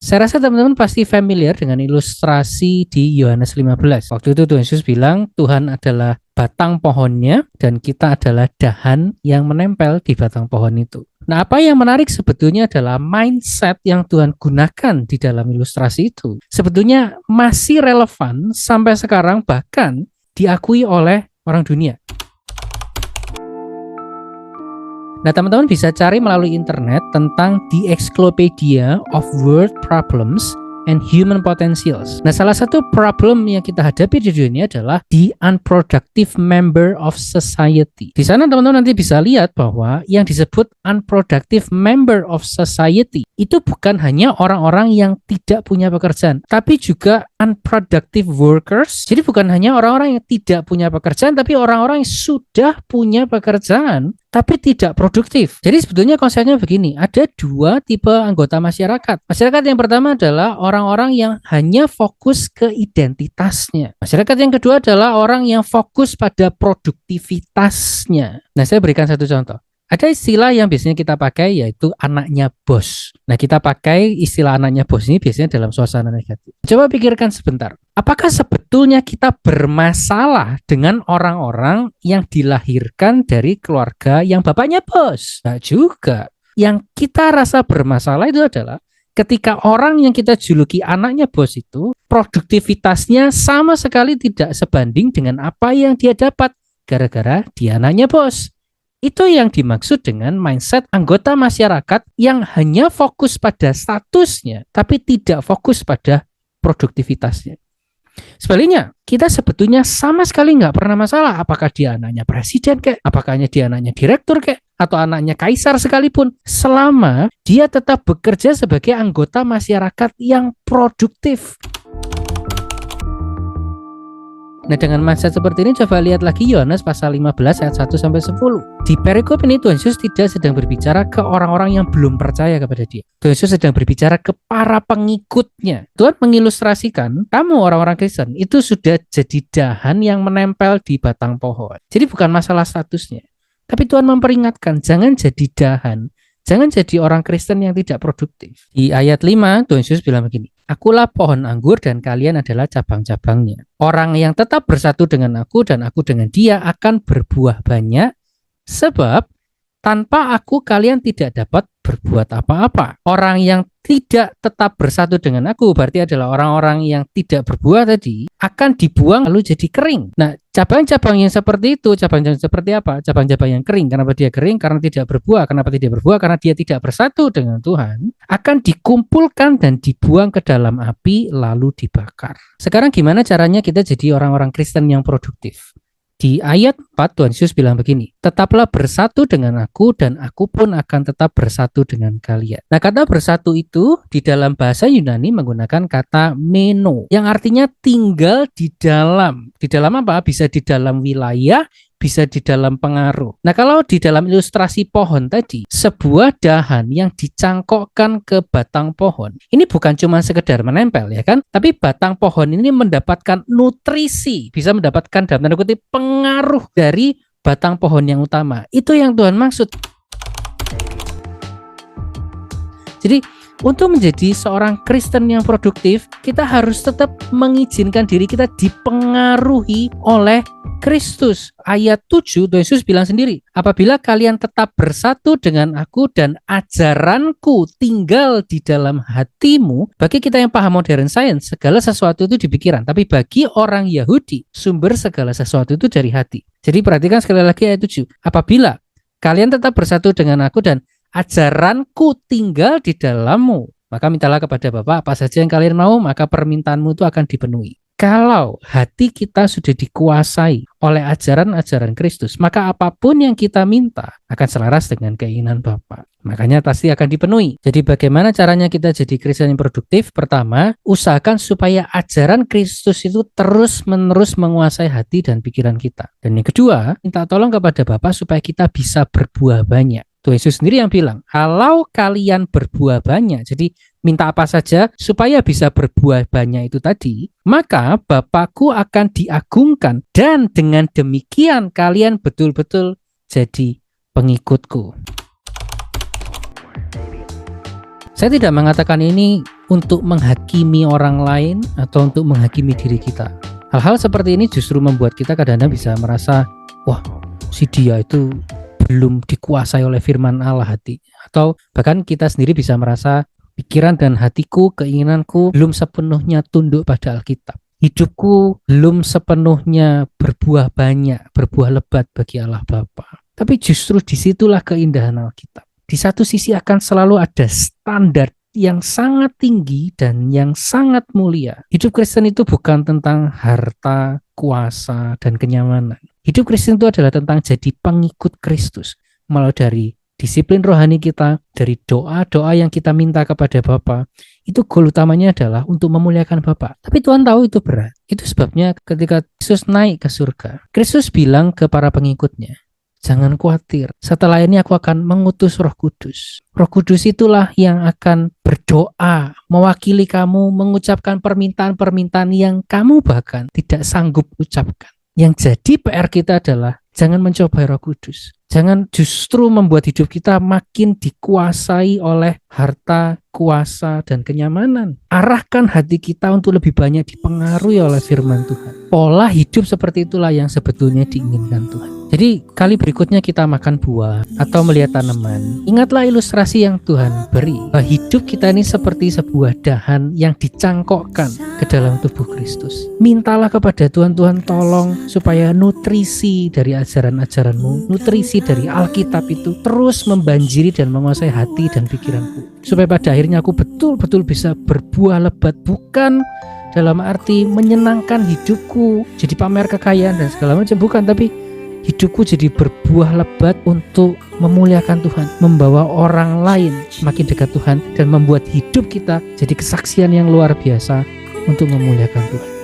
Saya rasa teman-teman pasti familiar dengan ilustrasi di Yohanes 15. Waktu itu Tuhan Yesus bilang Tuhan adalah batang pohonnya dan kita adalah dahan yang menempel di batang pohon itu. Nah, apa yang menarik sebetulnya adalah mindset yang Tuhan gunakan di dalam ilustrasi itu. Sebetulnya masih relevan sampai sekarang, bahkan diakui oleh orang dunia. Nah, teman-teman bisa cari melalui internet tentang The Encyclopedia of World Problems and Human Potentials. Nah, salah satu problem yang kita hadapi di dunia adalah the unproductive member of society. Di sana teman-teman nanti bisa lihat bahwa yang disebut unproductive member of society itu bukan hanya orang-orang yang tidak punya pekerjaan, tapi juga unproductive workers. Jadi bukan hanya orang-orang yang tidak punya pekerjaan, tapi orang-orang yang sudah punya pekerjaan tapi tidak produktif. Jadi sebetulnya konsepnya begini, ada dua tipe anggota masyarakat. Masyarakat yang pertama adalah orang-orang yang hanya fokus ke identitasnya. Masyarakat yang kedua adalah orang yang fokus pada produktivitasnya. Nah, saya berikan satu contoh. Ada istilah yang biasanya kita pakai yaitu anaknya bos. Nah, kita pakai istilah anaknya bos ini biasanya dalam suasana negatif. Coba pikirkan sebentar. Apakah sebetulnya kita bermasalah dengan orang-orang yang dilahirkan dari keluarga yang bapaknya bos? Nah, juga. Yang kita rasa bermasalah itu adalah ketika orang yang kita juluki anaknya bos itu produktivitasnya sama sekali tidak sebanding dengan apa yang dia dapat gara-gara dia anaknya bos. Itu yang dimaksud dengan mindset anggota masyarakat yang hanya fokus pada statusnya, tapi tidak fokus pada produktivitasnya. Sebaliknya, kita sebetulnya sama sekali nggak pernah masalah apakah dia anaknya presiden kek, apakah dia anaknya direktur kek, atau anaknya kaisar sekalipun, selama dia tetap bekerja sebagai anggota masyarakat yang produktif. Nah, dengan mindset seperti ini coba lihat lagi Yohanes pasal 15 ayat 1-10. Di perikop ini Tuhan Yesus tidak sedang berbicara ke orang-orang yang belum percaya kepada Dia. Tuhan Yesus sedang berbicara ke para pengikutnya. Tuhan mengilustrasikan kamu orang-orang Kristen itu sudah jadi dahan yang menempel di batang pohon. Jadi bukan masalah statusnya. Tapi Tuhan memperingatkan jangan jadi dahan. Jangan jadi orang Kristen yang tidak produktif. Di ayat 5 Tuhan Yesus bilang begini. Akulah pohon anggur dan kalian adalah cabang-cabangnya. Orang yang tetap bersatu dengan aku dan aku dengan dia akan berbuah banyak, sebab tanpa aku kalian tidak dapat berbuat apa-apa. Orang yang tidak tetap bersatu dengan aku berarti adalah orang-orang yang tidak berbuah tadi akan dibuang lalu jadi kering. Nah, cabang-cabang yang seperti itu, cabang-cabang seperti apa? Cabang-cabang yang kering. Kenapa dia kering? Karena tidak berbuah. Kenapa tidak berbuah? Karena dia tidak bersatu dengan Tuhan. Akan dikumpulkan dan dibuang ke dalam api lalu dibakar. Sekarang gimana caranya kita jadi orang-orang Kristen yang produktif? Di ayat 4 Tuhan Yesus bilang begini, tetaplah bersatu dengan aku dan aku pun akan tetap bersatu dengan kalian. Nah, kata bersatu itu di dalam bahasa Yunani menggunakan kata meno, yang artinya tinggal di dalam. Di dalam apa? Bisa di dalam wilayah, bisa di dalam pengaruh. Nah, kalau di dalam ilustrasi pohon tadi, sebuah dahan yang dicangkokkan ke batang pohon, ini bukan cuma sekedar menempel ya kan, tapi batang pohon ini mendapatkan nutrisi, bisa mendapatkan dalam tanda kutip pengaruh dari batang pohon yang utama. Itu yang Tuhan maksud. Jadi, untuk menjadi seorang Kristen yang produktif, kita harus tetap mengizinkan diri kita dipengaruhi oleh Kristus. Ayat 7, Tuhan Yesus bilang sendiri, apabila kalian tetap bersatu dengan aku dan ajaranku tinggal di dalam hatimu, bagi kita yang paham modern science, segala sesuatu itu di pikiran. Tapi bagi orang Yahudi, sumber segala sesuatu itu dari hati. Jadi perhatikan sekali lagi ayat 7, apabila kalian tetap bersatu dengan aku dan ajaranku tinggal di dalammu, maka mintalah kepada Bapa apa saja yang kalian mau, maka permintaanmu itu akan dipenuhi. Kalau hati kita sudah dikuasai oleh ajaran-ajaran Kristus, maka apapun yang kita minta akan selaras dengan keinginan Bapa. Makanya pasti akan dipenuhi. Jadi bagaimana caranya kita jadi Kristen yang produktif? Pertama, usahakan supaya ajaran Kristus itu terus-menerus menguasai hati dan pikiran kita. Dan yang kedua, minta tolong kepada Bapa supaya kita bisa berbuah banyak. Tuhan Yesus sendiri yang bilang, kalau kalian berbuah banyak, jadi minta apa saja supaya bisa berbuah banyak itu tadi, maka Bapakku akan diagungkan dan dengan demikian kalian betul-betul jadi pengikutku. Saya tidak mengatakan ini untuk menghakimi orang lain atau untuk menghakimi diri kita. Hal-hal seperti ini justru membuat kita kadang-kadang bisa merasa, wah, si dia itu belum dikuasai oleh firman Allah hati. Atau bahkan kita sendiri bisa merasa pikiran dan hatiku, keinginanku belum sepenuhnya tunduk pada Alkitab. Hidupku belum sepenuhnya berbuah banyak, berbuah lebat bagi Allah Bapa. Tapi justru disitulah keindahan Alkitab. Di satu sisi akan selalu ada standar yang sangat tinggi dan yang sangat mulia. Hidup Kristen itu bukan tentang harta, kuasa, dan kenyamanan. Hidup Kristen itu adalah tentang jadi pengikut Kristus. Mulai dari disiplin rohani kita, dari doa-doa yang kita minta kepada Bapa, itu goal utamanya adalah untuk memuliakan Bapa. Tapi Tuhan tahu itu berat. Itu sebabnya ketika Yesus naik ke surga, Kristus bilang ke para pengikutnya, jangan khawatir, setelah ini aku akan mengutus Roh Kudus. Roh Kudus itulah yang akan berdoa, mewakili kamu, mengucapkan permintaan-permintaan yang kamu bahkan tidak sanggup ucapkan. Yang jadi PR kita adalah jangan mencobai Roh Kudus. Jangan justru membuat hidup kita makin dikuasai oleh harta, kuasa, dan kenyamanan. Arahkan hati kita untuk lebih banyak dipengaruhi oleh firman Tuhan. Pola hidup seperti itulah yang sebetulnya diinginkan Tuhan. Jadi kali berikutnya kita makan buah atau melihat tanaman, ingatlah ilustrasi yang Tuhan beri. Bahwa hidup kita ini seperti sebuah dahan yang dicangkokkan ke dalam tubuh Kristus. Mintalah kepada Tuhan, Tuhan tolong supaya nutrisi dari ajaran-ajaranmu, nutrisi dari Alkitab itu terus membanjiri dan menguasai hati dan pikiranku. Supaya pada akhirnya aku betul-betul bisa berbuah lebat, bukan dalam arti menyenangkan hidupku, jadi pamer kekayaan dan segala macam, bukan, tapi hidupku jadi berbuah lebat untuk memuliakan Tuhan, membawa orang lain semakin dekat Tuhan, dan membuat hidup kita jadi kesaksian yang luar biasa untuk memuliakan Tuhan.